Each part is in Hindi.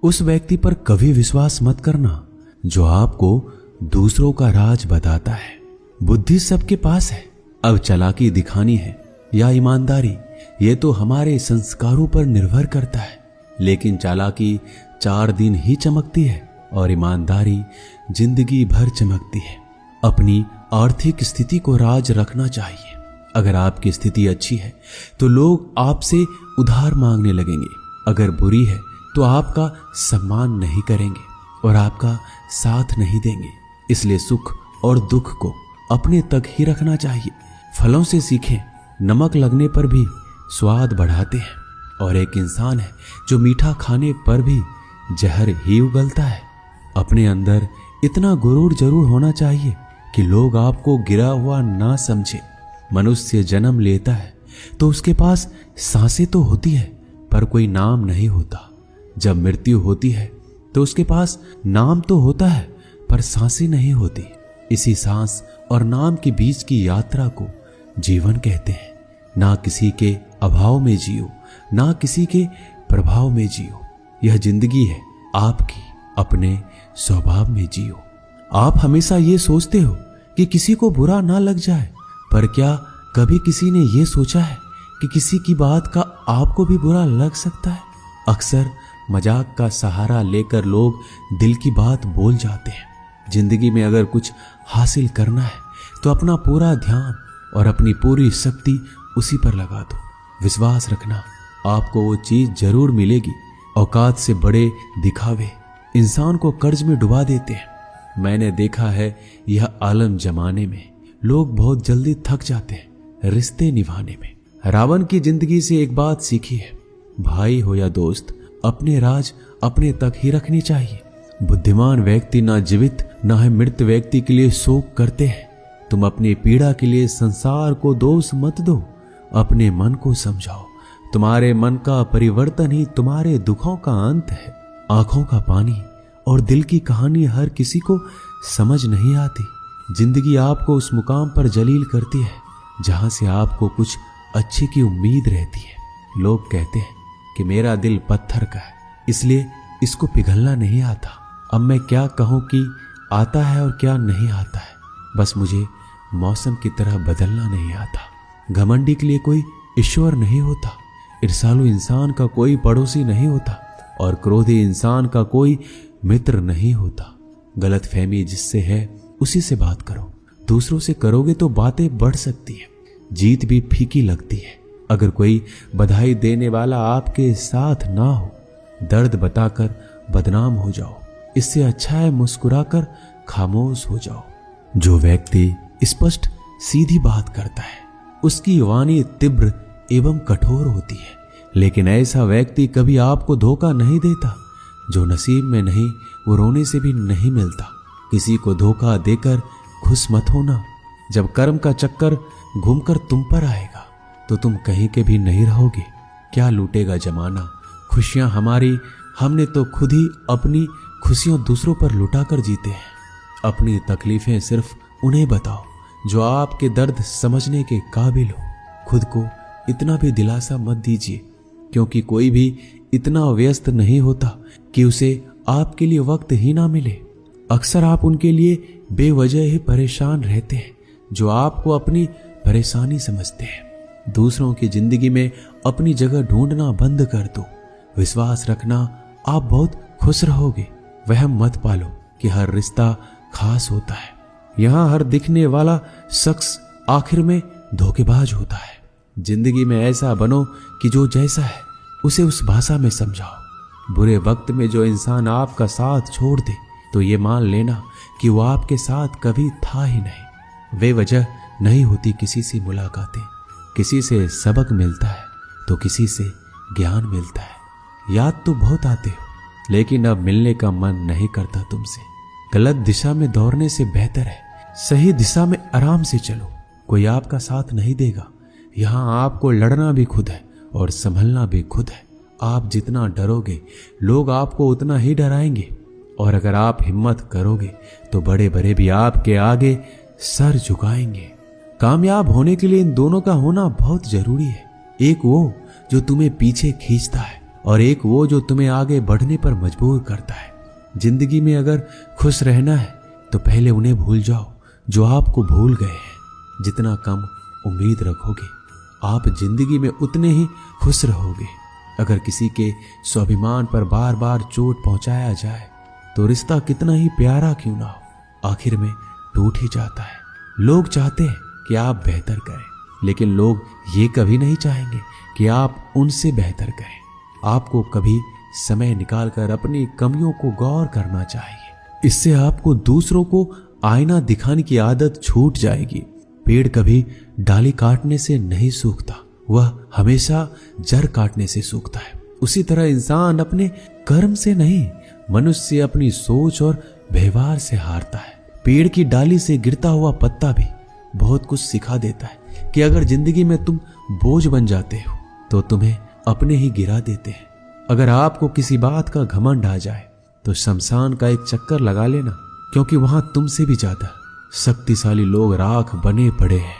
उस व्यक्ति पर कभी विश्वास मत करना जो आपको दूसरों का राज बताता है। बुद्धि सबके पास है, अब चालाकी दिखानी है या ईमानदारी, ये तो हमारे संस्कारों पर निर्भर करता है। लेकिन चालाकी 4 दिन ही चमकती है और ईमानदारी जिंदगी भर चमकती है। अपनी आर्थिक स्थिति को राज रखना चाहिए। अगर आपकी स्थिति अच्छी है तो लोग आपसे उधार मांगने लगेंगे, अगर बुरी है तो आपका सम्मान नहीं करेंगे और आपका साथ नहीं देंगे। इसलिए सुख और दुख को अपने तक ही रखना चाहिए। फलों से सीखें, नमक लगने पर भी स्वाद बढ़ाते हैं, और एक इंसान है जो मीठा खाने पर भी जहर ही उगलता है। अपने अंदर इतना गुरूर जरूर होना चाहिए कि लोग आपको गिरा हुआ ना समझे। मनुष्य जन्म लेता है तो उसके पास सांसें तो होती है पर कोई नाम नहीं होता। जब मृत्यु होती है तो उसके पास नाम तो होता है पर सांसें नहीं होती। इसी सांस और नाम के बीच की यात्रा को जीवन कहते हैं। ना किसी के अभाव में जियो, ना किसी के प्रभाव में जियो। यह जिंदगी है आपकी, अपने स्वभाव में जियो। आप हमेशा ये सोचते हो कि किसी को बुरा ना लग जाए, पर क्या कभी किसी ने ये सोचा है कि किसी की बात का आपको भी बुरा लग सकता है? अक्सर मजाक का सहारा लेकर लोग दिल की बात बोल जाते हैं। जिंदगी में अगर कुछ हासिल करना है तो अपना पूरा ध्यान और अपनी पूरी शक्ति उसी पर लगा दो। विश्वास रखना, आपको वो चीज जरूर मिलेगी। औकात से बड़े दिखावे इंसान को कर्ज में डुबा देते हैं। मैंने देखा है यह आलम जमाने में लोग बहुत जल्दी थक जाते हैं रिश्ते निभाने में। रावण की जिंदगी से एक बात सीखी है, भाई हो या दोस्त, अपने राज अपने तक ही रखने चाहिए। बुद्धिमान व्यक्ति ना जीवित ना है मृत व्यक्ति के लिए शोक करते हैं। तुम अपनी पीड़ा के लिए संसार को दोष मत दो, अपने मन को समझाओ। तुम्हारे मन का परिवर्तन ही तुम्हारे दुखों का अंत है। आंखों का पानी और दिल की कहानी हर किसी को समझ नहीं आती। जिंदगी आपको उस मुकाम पर जलील करती है जहां से आपको कुछ अच्छे की उम्मीद रहती है। लोग कहते हैं कि मेरा दिल पत्थर का है, इसलिए इसको पिघलना नहीं आता। अब मैं क्या कहूं कि आता है और क्या नहीं आता है, बस मुझे मौसम की तरह बदलना नहीं आता। घमंडी के लिए कोई ईश्वर नहीं होता, ईर्ष्यालु इंसान का कोई पड़ोसी नहीं होता और क्रोधी इंसान का कोई मित्र नहीं होता। गलतफहमी जिससे है उसी से बात करो। दूसरों से करोगे तो बातें बढ़ सकती है, जीत भी फीकी लगती है। अगर कोई बधाई देने वाला आपके साथ ना हो, दर्द बताकर बदनाम हो जाओ। इससे अच्छा है मुस्कुराकर खामोश हो जाओ। जो व्यक्ति स्पष्ट सीधी बात करता है उसकी वाणी तीव्र एवं कठोर होती है, लेकिन ऐसा व्यक्ति कभी आपको धोखा नहीं देता। जो नसीब में नहीं वो रोने से भी नहीं मिलता। किसी को धोखा देकर खुश मत होना। जब कर्म का चक्कर घूमकर तुम पर आएगा तो तुम कहीं के भी नहीं रहोगे। क्या लूटेगा जमाना खुशियां हमारी, हमने तो खुद ही अपनी खुशियां दूसरों पर लुटाकर जीते हैं। अपनी तकलीफें सिर्फ उन्हें बताओ जो आपके दर्द समझने के काबिल हो। खुद को इतना भी दिलासा मत दीजिए, क्योंकि कोई भी इतना व्यस्त नहीं होता कि उसे आपके लिए वक्त ही ना मिले। अक्सर आप उनके लिए बेवजह ही परेशान रहते हैं जो आपको अपनी परेशानी समझते हैं। दूसरों की जिंदगी में अपनी जगह ढूंढना बंद कर दो। विश्वास रखना, आप बहुत खुश रहोगे। वहम मत पालो कि हर रिश्ता खास होता है। यहाँ हर दिखने वाला शख्स आखिर में धोखेबाज होता है। जिंदगी में ऐसा बनो कि जो जैसा है उसे उस भाषा में समझाओ। बुरे वक्त में जो इंसान आपका साथ छोड़ दे तो ये मान लेना कि वो आपके साथ कभी था ही नहीं। बेवजह नहीं होती किसी से मुलाकातें। किसी से सबक मिलता है तो किसी से ज्ञान मिलता है। याद तो बहुत आते हो, लेकिन अब मिलने का मन नहीं करता तुमसे। गलत दिशा में दौड़ने से बेहतर है सही दिशा में आराम से चलो। कोई आपका साथ नहीं देगा। यहाँ आपको लड़ना भी खुद है और संभलना भी खुद है। आप जितना डरोगे लोग आपको उतना ही डराएंगे, और अगर आप हिम्मत करोगे तो बड़े बड़े भी आपके आगे सर झुकाएंगे। कामयाब होने के लिए इन दोनों का होना बहुत जरूरी है। एक वो जो तुम्हें पीछे खींचता है और एक वो जो तुम्हें आगे बढ़ने पर मजबूर करता है। जिंदगी में अगर खुश रहना है तो पहले उन्हें भूल जाओ जो आपको भूल गए हैं। जितना कम उम्मीद रखोगे आप जिंदगी में उतने ही खुश रहोगे। अगर किसी के स्वाभिमान पर बार बार चोट पहुंचाया जाए तो रिश्ता कितना ही प्यारा क्यों ना हो, आखिर में टूट ही जाता है। लोग चाहते हैं कि आप बेहतर करें, लेकिन लोग ये कभी नहीं चाहेंगे कि आप उनसे बेहतर करें। आपको कभी समय निकालकर अपनी कमियों को गौर करना चाहिए। इससे आपको दूसरों को आईना दिखाने की आदत छूट जाएगी। पेड़ कभी डाली काटने से नहीं सूखता, वह हमेशा जड़ काटने से सूखता है। उसी तरह इंसान अपने कर्म से नहीं, मनुष्य अपनी सोच और व्यवहार से हारता है। पेड़ की डाली से गिरता हुआ पत्ता भी बहुत कुछ सिखा देता है कि अगर जिंदगी में तुम बोझ बन जाते हो तो तुम्हें अपने ही गिरा देते हैं। अगर आपको किसी बात का घमंड आ जाए तो शमशान का एक चक्कर लगा लेना, क्योंकि वहां तुमसे भी ज्यादा शक्तिशाली लोग राख बने पड़े हैं।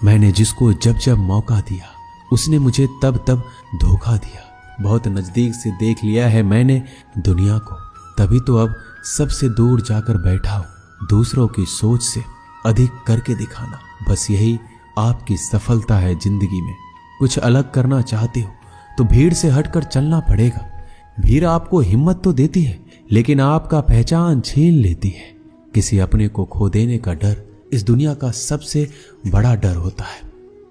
मैंने जिसको जब जब मौका दिया उसने मुझे तब तब धोखा दिया। बहुत नजदीक से देख लिया है मैंने दुनिया को, तभी तो अब सबसे दूर जाकर बैठा हूं। दूसरों की सोच से अधिक करके दिखाना, बस यही आपकी सफलता है जिंदगी में। कुछ अलग करना चाहते हो तो भीड़ से हटकर चलना पड़ेगा। भीड़ आपको हिम्मत तो देती है, लेकिन आपका पहचान छीन लेती है। किसी अपने को खो देने का डर इस दुनिया का सबसे बड़ा डर होता है।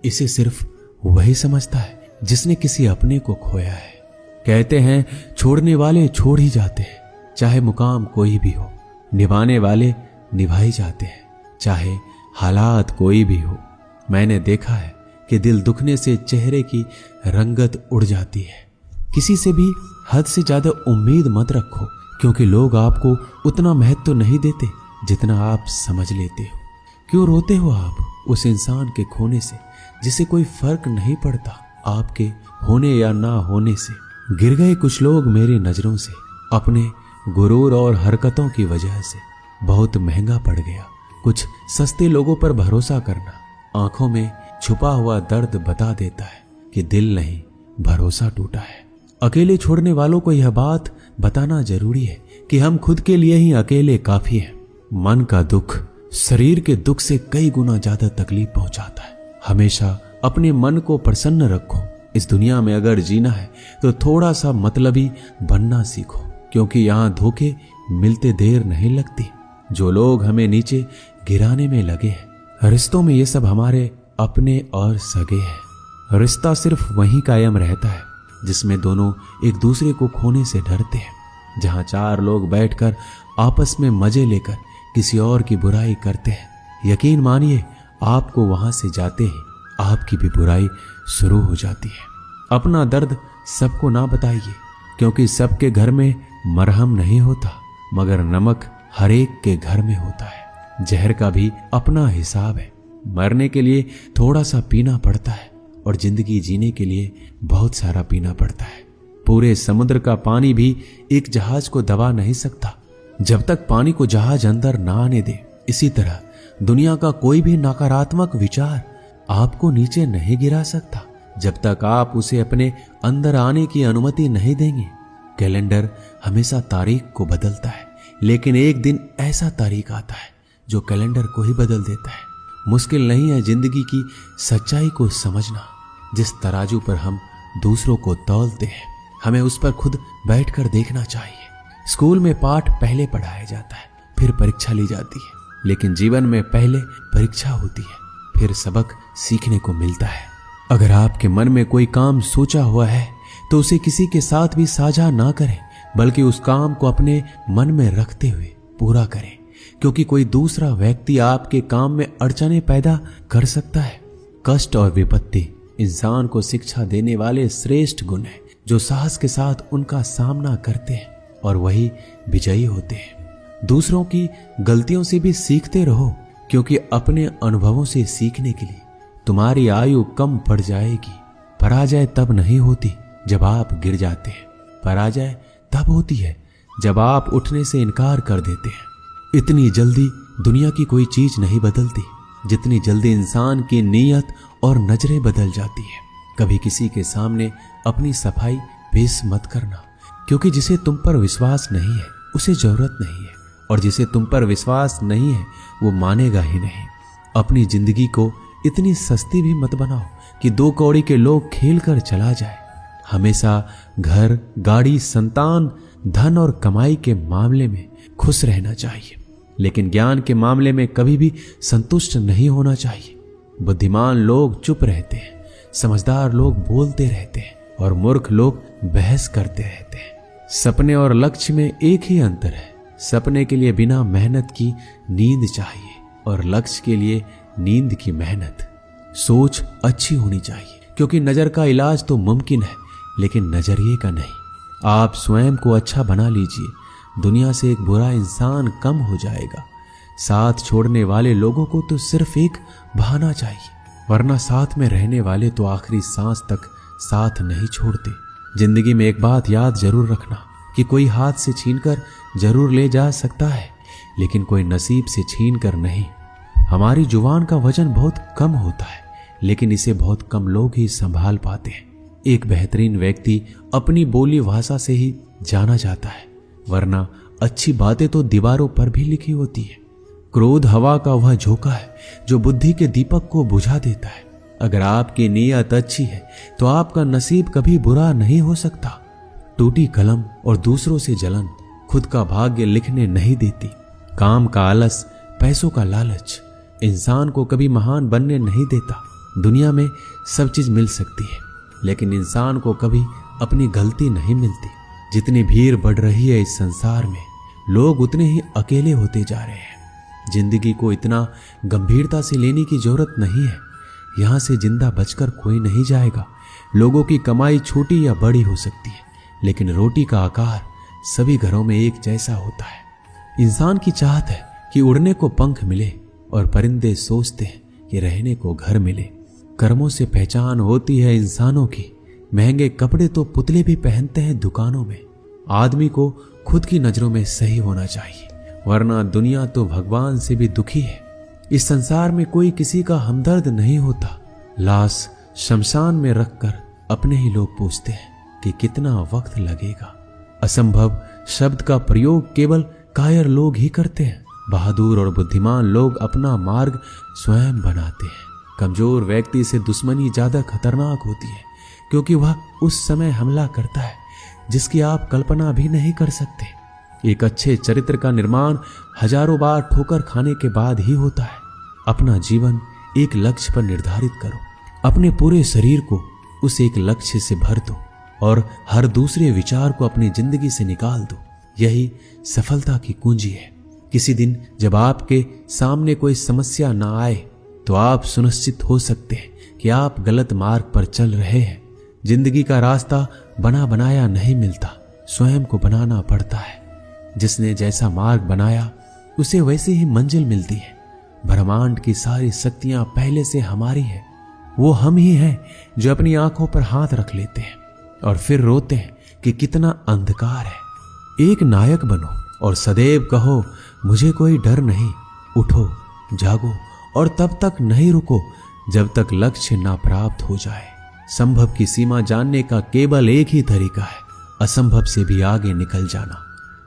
इसे सिर्फ वही समझता है जिसने किसी अपने को खोया है। कहते हैं छोड़ने वाले छोड़ ही जाते हैं, चाहे मुकाम कोई भी हो। निभाने वाले निभाए जाते हैं, चाहे हालात कोई भी हो। मैंने देखा है कि दिल दुखने से चेहरे की रंगत उड़ जाती है। किसी से भी हद से ज्यादा उम्मीद मत रखो, क्योंकि लोग आपको उतना महत्व नहीं देते जितना आप समझ लेते हो। क्यों रोते हो आप उस इंसान के खोने से जिसे कोई फर्क नहीं पड़ता आपके होने या ना होने से। गिर गए कुछ लोग मेरी नजरों से अपने गुरूर और हरकतों की वजह से। बहुत महंगा पड़ गया कुछ सस्ते लोगों पर भरोसा करना। आंखों में छुपा हुआ दर्द बता देता है कि दिल नहीं, भरोसा टूटा है। अकेले छोड़ने वालों को यह बात बताना जरूरी है कि हम खुद के लिए ही अकेले काफी हैं। मन का दुख शरीर के दुख से कई गुना ज्यादा तकलीफ पहुंचाता है। हमेशा अपने मन को प्रसन्न रखो। इस दुनिया में अगर जीना है तो थोड़ा सा मतलबी बनना सीखो, क्योंकि यहाँ धोखे मिलते देर नहीं लगती। जो लोग हमें नीचे गिराने में लगे हैं, रिश्तों में ये सब हमारे अपने और सगे हैं। रिश्ता सिर्फ वहीं कायम रहता है जिसमें दोनों एक दूसरे को खोने से डरते हैं। जहां चार लोग बैठकर आपस में मजे लेकर किसी और की बुराई करते हैं, यकीन मानिए आपको वहां से जाते ही आपकी भी बुराई शुरू हो जाती है। अपना दर्द सबको ना बताइए, क्योंकि सबके घर में मरहम नहीं होता, मगर नमक हर एक के घर में होता है। जहर का भी अपना हिसाब है। मरने के लिए थोड़ा सा पीना पड़ता है और जिंदगी जीने के लिए बहुत सारा पीना पड़ता है। पूरे समुद्र का पानी भी एक जहाज को दबा नहीं सकता जब तक पानी को जहाज अंदर ना आने दे। इसी तरह दुनिया का कोई भी नकारात्मक विचार आपको नीचे नहीं गिरा सकता जब तक आप उसे अपने अंदर आने की अनुमति नहीं देंगे। कैलेंडर हमेशा तारीख को बदलता है, लेकिन एक दिन ऐसा तारीख आता है जो कैलेंडर को ही बदल देता है। मुश्किल नहीं है जिंदगी की सच्चाई को समझना। जिस तराजू पर हम दूसरों को तौलते हैं, हमें उस पर खुद बैठकर देखना चाहिए। स्कूल में पाठ पहले पढ़ाया जाता है, फिर परीक्षा ली जाती है, लेकिन जीवन में पहले परीक्षा होती है, फिर सबक सीखने को मिलता है। अगर आपके मन में कोई काम सोचा हुआ है तो उसे किसी के साथ भी साझा ना करें, बल्कि उस काम को अपने मन में रखते हुए पूरा करें, क्योंकि कोई दूसरा व्यक्ति आपके काम में अड़चने पैदा कर सकता है। कष्ट और विपत्ति इंसान को शिक्षा देने वाले श्रेष्ठ गुण हैं, जो साहस के साथ उनका सामना करते हैं और वही विजयी होते हैं। दूसरों की गलतियों से भी सीखते रहो, क्योंकि अपने अनुभवों से सीखने के लिए तुम्हारी आयु कम पड़ जाएगी। पराजय तब नहीं होती जब आप गिर जाते हैं, पराजय तब होती है जब आप उठने से इनकार कर देते हैं। इतनी जल्दी दुनिया की कोई चीज नहीं बदलती जितनी जल्दी इंसान की नीयत और नजरें बदल जाती है। कभी किसी के सामने अपनी सफाई पेश मत करना, क्योंकि जिसे तुम पर विश्वास नहीं है उसे जरूरत नहीं है, और जिसे तुम पर विश्वास नहीं है वो मानेगा ही नहीं। अपनी जिंदगी को इतनी सस्ती भी मत बनाओ कि 2 कौड़ी के लोग खेल कर चला जाए। हमेशा घर, गाड़ी, संतान, धन और कमाई के मामले में खुश रहना चाहिए, लेकिन ज्ञान के मामले में कभी भी संतुष्ट नहीं होना चाहिए। बुद्धिमान लोग चुप रहते हैं, समझदार लोग बोलते रहते हैं और मूर्ख लोग बहस करते रहते हैं। सपने और लक्ष्य में एक ही अंतर है। सपने के लिए बिना मेहनत की नींद चाहिए और लक्ष्य के लिए नींद की मेहनत। सोच अच्छी होनी चाहिए, क्योंकि नजर का इलाज तो मुमकिन है लेकिन नजरिए का नहीं। आप स्वयं को अच्छा बना लीजिए, दुनिया से एक बुरा इंसान कम हो जाएगा। साथ छोड़ने वाले लोगों को तो सिर्फ एक बहाना चाहिए, वरना साथ में रहने वाले तो आखिरी सांस तक साथ नहीं छोड़ते। जिंदगी में एक बात याद जरूर रखना कि कोई हाथ से छीनकर जरूर ले जा सकता है, लेकिन कोई नसीब से छीनकर नहीं। हमारी जुबान का वजन बहुत कम होता है, लेकिन इसे बहुत कम लोग ही संभाल पाते हैं। एक बेहतरीन व्यक्ति अपनी बोली भाषा से ही जाना जाता है, वरना अच्छी बातें तो दीवारों पर भी लिखी होती है। क्रोध हवा का वह झोंका है जो बुद्धि के दीपक को बुझा देता है। अगर आपकी नीयत अच्छी है तो आपका नसीब कभी बुरा नहीं हो सकता। टूटी कलम और दूसरों से जलन खुद का भाग्य लिखने नहीं देती। काम का आलस, पैसों का लालच इंसान को कभी महान बनने नहीं देता। दुनिया में सब चीज मिल सकती है, लेकिन इंसान को कभी अपनी गलती नहीं मिलती। जितनी भीड़ बढ़ रही है इस संसार में, लोग उतने ही अकेले होते जा रहे हैं। जिंदगी को इतना गंभीरता से लेने की जरूरत नहीं है। यहां से जिंदा बचकर कोई नहीं जाएगा। लोगों की कमाई छोटी या बड़ी हो सकती है, लेकिन रोटी का आकार सभी घरों में एक जैसा होता है। इंसान की चाहत है कि उड़ने को पंख मिले, और परिंदे सोचते हैं कि रहने को घर मिले। कर्मों से पहचान होती है इंसानों की। महंगे कपड़े तो पुतले भी पहनते हैं दुकानों में। आदमी को खुद की नजरों में सही होना चाहिए, वरना दुनिया तो भगवान से भी दुखी है। इस संसार में कोई किसी का हमदर्द नहीं होता। लाश शमशान में रखकर अपने ही लोग पूछते हैं कि कितना वक्त लगेगा। असंभव शब्द का प्रयोग केवल कायर लोग ही करते हैं। बहादुर और बुद्धिमान लोग अपना मार्ग स्वयं बनाते हैं। कमजोर व्यक्ति से दुश्मनी ज्यादा खतरनाक होती है, क्योंकि वह उस समय हमला करता है जिसकी आप कल्पना भी नहीं कर सकते। एक अच्छे चरित्र का निर्माण हजारों बार ठोकर खाने के बाद ही होता है। अपना जीवन एक लक्ष्य पर निर्धारित करो। अपने पूरे शरीर को उस एक लक्ष्य से भर दो और हर दूसरे विचार को अपनी जिंदगी से निकाल दो। यही सफलता की कुंजी है। किसी दिन जब आपके सामने कोई समस्या ना आए तो आप सुनिश्चित हो सकते हैं कि आप गलत मार्ग पर चल रहे हैं। जिंदगी का रास्ता बना बनाया नहीं मिलता, स्वयं को बनाना पड़ता है। जिसने जैसा मार्ग बनाया उसे वैसे ही मंजिल मिलती है। ब्रह्मांड की सारी शक्तियां पहले से हमारी है। वो हम ही हैं जो अपनी आंखों पर हाथ रख लेते हैं और फिर रोते हैं कि कितना अंधकार है। एक नायक बनो और सदैव कहो मुझे कोई डर नहीं। उठो, जागो और तब तक नहीं रुको जब तक लक्ष्य ना प्राप्त हो जाए। संभव की सीमा जानने का केवल एक ही तरीका है, असंभव से भी आगे निकल जाना।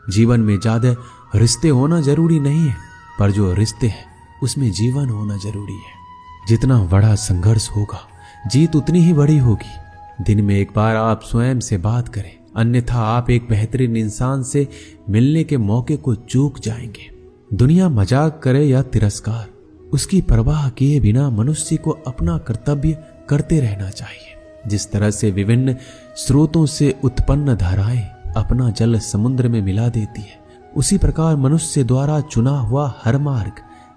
जीवन में ज्यादा रिश्ते होना जरूरी नहीं है, पर जो रिश्ते हैं उसमें जीवन होना जरूरी है। जितना बड़ा संघर्ष होगा, जीत उतनी ही बड़ी होगी। दिन में एक बार आप स्वयं से बात करें, अन्यथा आप एक बेहतरीन इंसान से मिलने के मौके को चूक जाएंगे। दुनिया मजाक करे या तिरस्कार, उसकी परवाह किए बिना मनुष्य को अपना कर्तव्य करते रहना चाहिए। जिस तरह से विभिन्न स्रोतों से उत्पन्न धाराएं अपना जल समुद्र में मिला देती है, उसी प्रकार मनुष्य द्वारा चुना हुआ हर मार्ग,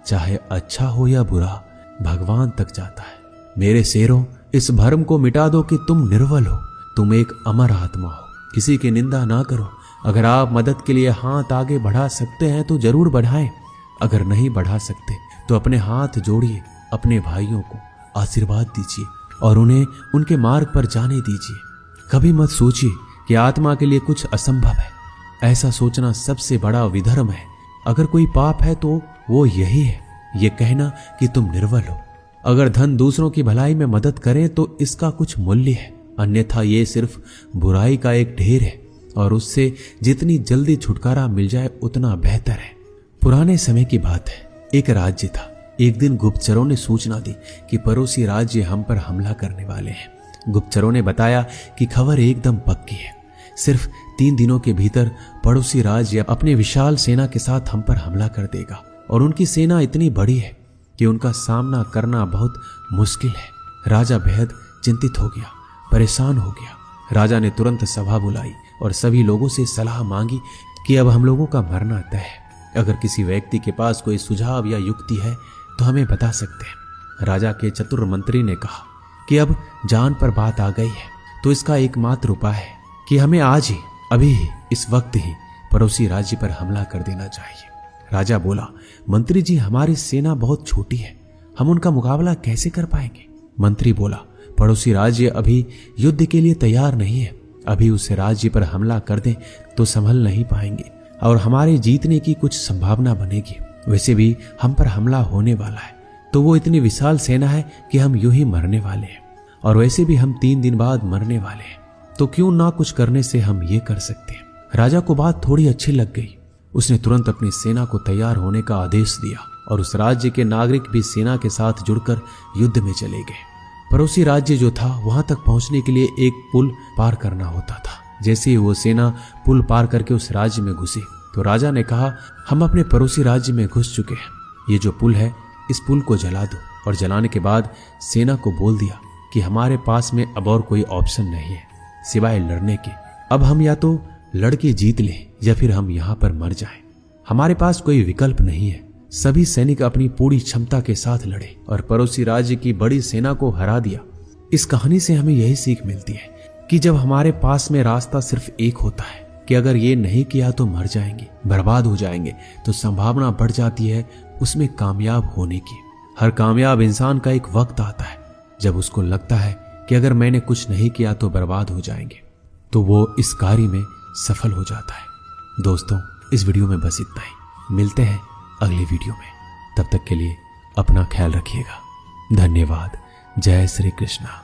चाहे अच्छा हो या बुरा, भगवान तक जाता है। मेरे शेरों, इस भ्रम को मिटा दो कि तुम निर्बल हो। तुम एक अमर आत्मा हो। किसी की निंदा ना करो। अगर आप मदद के लिए हाथ आगे बढ़ा सकते हैं तो जरूर बढ़ाएं। अगर नहीं बढ़ा सकते तो अपने हाथ जोड़िए, अपने भाइयों को आशीर्वाद दीजिए और उन्हें उनके मार्ग पर जाने दीजिए। कभी मत सोचिए कि आत्मा के लिए कुछ असंभव है। ऐसा सोचना सबसे बड़ा विधर्म है। अगर कोई पाप है तो वो यही है, ये कहना कि तुम निर्बल हो। अगर धन दूसरों की भलाई में मदद करे तो इसका कुछ मूल्य है। अन्यथा ये सिर्फ बुराई का एक ढेर है और उससे जितनी जल्दी छुटकारा मिल जाए उतना बेहतर है। पुराने समय की बात है, एक राज्य था। एक दिन गुप्तचरों ने सूचना दी कि पड़ोसी राज्य हम पर हमला करने वाले हैं। गुप्तचरों ने बताया कि खबर एकदम पक्की है, सिर्फ 3 दिनों के भीतर पड़ोसी राज्य अपने विशाल सेना के साथ हम पर हमला कर देगा और उनकी सेना इतनी बड़ी है कि उनका सामना करना बहुत मुश्किल है। राजा बेहद चिंतित हो गया, परेशान हो गया। राजा ने तुरंत सभा बुलाई और सभी लोगों से सलाह मांगी कि अब हम लोगों का मरना तय है। अगर किसी व्यक्ति के पास कोई सुझाव या युक्ति है तो हमें बता सकते हैं। राजा के चतुर मंत्री ने कहा कि अब जान पर बात आ गई है तो इसका एकमात्र उपाय है कि हमें आज ही, अभी ही, इस वक्त ही पड़ोसी राज्य पर हमला कर देना चाहिए। राजा बोला, मंत्री जी, हमारी सेना बहुत छोटी है, हम उनका मुकाबला कैसे कर पाएंगे? मंत्री बोला, पड़ोसी राज्य अभी युद्ध के लिए तैयार नहीं है। अभी उस राज्य पर हमला कर दें तो संभल नहीं पाएंगे और हमारे जीतने की कुछ संभावना बनेगी। वैसे भी हम पर हमला होने वाला है तो वो इतनी विशाल सेना है कि हम यूं ही मरने वाले हैं और वैसे भी हम 3 दिन बाद मरने वाले हैं, तो क्यों ना कुछ करने से हम ये कर सकते हैं। राजा को बात थोड़ी अच्छी लग गई। उसने तुरंत अपनी सेना को तैयार होने का आदेश दिया और उस राज्य के नागरिक भी सेना के साथ जुड़कर युद्ध में चले गए। पड़ोसी राज्य जो था वहां तक पहुंचने के लिए एक पुल पार करना होता था। जैसे ही वो सेना पुल पार करके उस राज्य में घुसी तो राजा ने कहा, हम अपने पड़ोसी राज्य में घुस चुके हैं, ये जो पुल है इस पुल को जला दो। और जलाने के बाद सेना को बोल दिया कि हमारे पास में अब और कोई ऑप्शन नहीं है सिवाय लड़ने के। अब हम या तो लड़के जीत लें या फिर हम यहाँ पर मर जाएं। हमारे पास कोई विकल्प नहीं है। सभी सैनिक अपनी पूरी क्षमता के साथ लड़े और पड़ोसी राज्य की बड़ी सेना को हरा दिया। इस कहानी से हमें यही सीख मिलती है कि जब हमारे पास में रास्ता सिर्फ एक होता है कि अगर ये नहीं किया तो मर जाएंगे, बर्बाद हो जाएंगे, तो संभावना बढ़ जाती है उसमें कामयाब होने की। हर कामयाब इंसान का एक वक्त आता है जब उसको लगता है कि अगर मैंने कुछ नहीं किया तो बर्बाद हो जाएंगे, तो वो इस कार्य में सफल हो जाता है। दोस्तों, इस वीडियो में बस इतना ही। मिलते हैं अगली वीडियो में। तब तक के लिए अपना ख्याल रखिएगा। धन्यवाद। जय श्री कृष्णा।